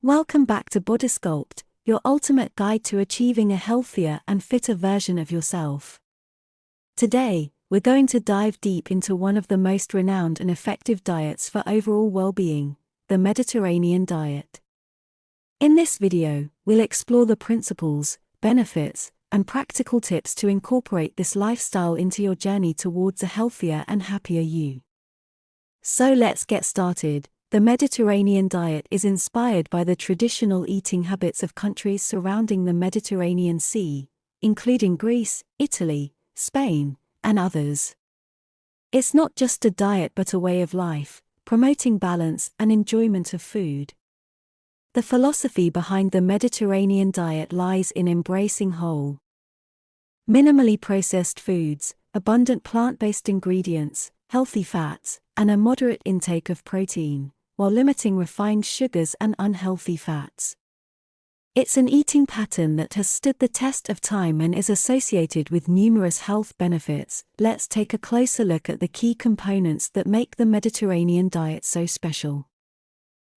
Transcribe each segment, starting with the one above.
Welcome back to Body Sculpt, your ultimate guide to achieving a healthier and fitter version of yourself. Today, we're going to dive deep into one of the most renowned and effective diets for overall well-being, the Mediterranean diet. In this video, we'll explore the principles, benefits, and practical tips to incorporate this lifestyle into your journey towards a healthier and happier you. So let's get started. The Mediterranean diet is inspired by the traditional eating habits of countries surrounding the Mediterranean Sea, including Greece, Italy, Spain, and others. It's not just a diet but a way of life, promoting balance and enjoyment of food. The philosophy behind the Mediterranean diet lies in embracing whole, minimally processed foods, abundant plant-based ingredients, healthy fats, and a moderate intake of protein, while limiting refined sugars and unhealthy fats. It's an eating pattern that has stood the test of time and is associated with numerous health benefits. Let's take a closer look at the key components that make the Mediterranean diet so special.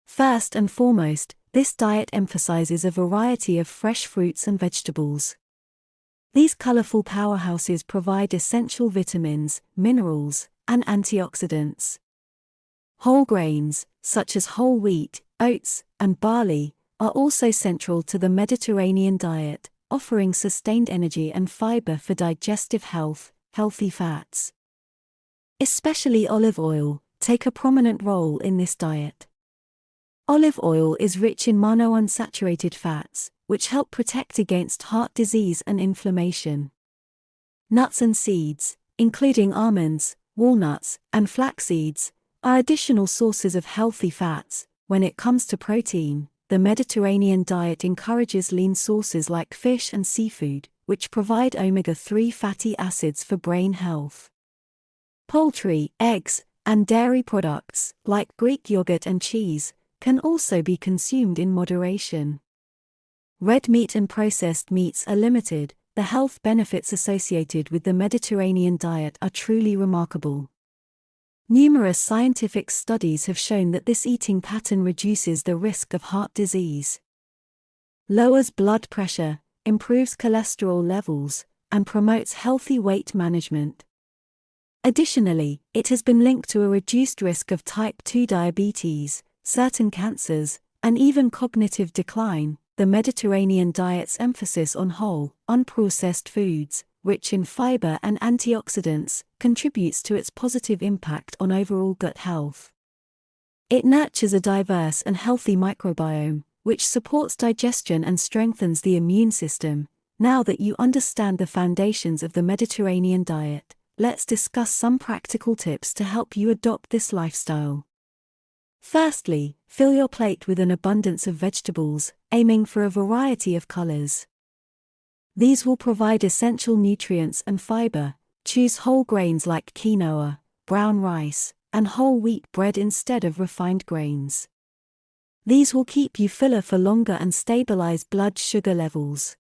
First and foremost, this diet emphasizes a variety of fresh fruits and vegetables. These colorful powerhouses provide essential vitamins, minerals, and antioxidants. Whole grains, such as whole wheat, oats, and barley, are also central to the Mediterranean diet, offering sustained energy and fiber for digestive health. Healthy fats, especially olive oil, take a prominent role in this diet. Olive oil is rich in monounsaturated fats, which help protect against heart disease and inflammation. Nuts and seeds, including almonds, walnuts, and flax seeds, are additional sources of healthy fats. When it comes to protein, the Mediterranean diet encourages lean sources like fish and seafood, which provide omega-3 fatty acids for brain health. Poultry, eggs, and dairy products, like Greek yogurt and cheese, can also be consumed in moderation. Red meat and processed meats are limited. The health benefits associated with the Mediterranean diet are truly remarkable. Numerous scientific studies have shown that this eating pattern reduces the risk of heart disease, lowers blood pressure, improves cholesterol levels, and promotes healthy weight management. Additionally, it has been linked to a reduced risk of type 2 diabetes, certain cancers, and even cognitive decline. The Mediterranean diet's emphasis on whole, unprocessed foods, rich in fiber and antioxidants, contributes to its positive impact on overall gut health. It nurtures a diverse and healthy microbiome, which supports digestion and strengthens the immune system. Now that you understand the foundations of the Mediterranean diet, let's discuss some practical tips to help you adopt this lifestyle. Firstly, fill your plate with an abundance of vegetables, aiming for a variety of colors. These will provide essential nutrients and fiber. Choose whole grains like quinoa, brown rice, and whole wheat bread instead of refined grains. These will keep you fuller for longer and stabilize blood sugar levels.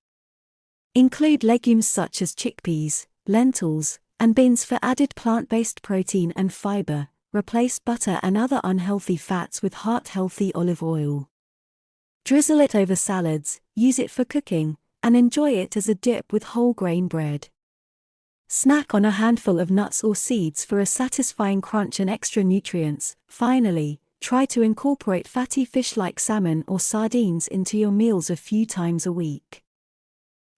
Include legumes such as chickpeas, lentils, and beans for added plant-based protein and fiber. Replace butter and other unhealthy fats with heart-healthy olive oil. Drizzle it over salads, use it for cooking, and enjoy it as a dip with whole grain bread. Snack on a handful of nuts or seeds for a satisfying crunch and extra nutrients. Finally, try to incorporate fatty fish like salmon or sardines into your meals a few times a week.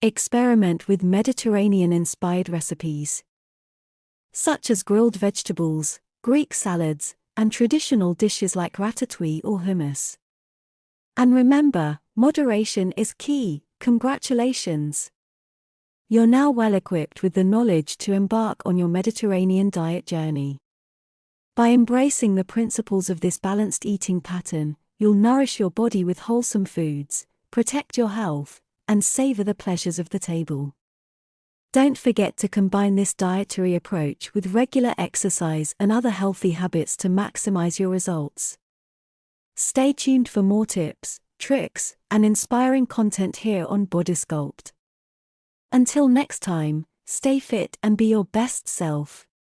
Experiment with Mediterranean-inspired recipes, such as grilled vegetables, Greek salads, and traditional dishes like ratatouille or hummus. And remember, moderation is key. Congratulations! You're now well equipped with the knowledge to embark on your Mediterranean diet journey. By embracing the principles of this balanced eating pattern, you'll nourish your body with wholesome foods, protect your health, and savor the pleasures of the table. Don't forget to combine this dietary approach with regular exercise and other healthy habits to maximize your results. Stay tuned for more tips, tricks, and inspiring content here on Body Sculpt. Until next time, stay fit and be your best self.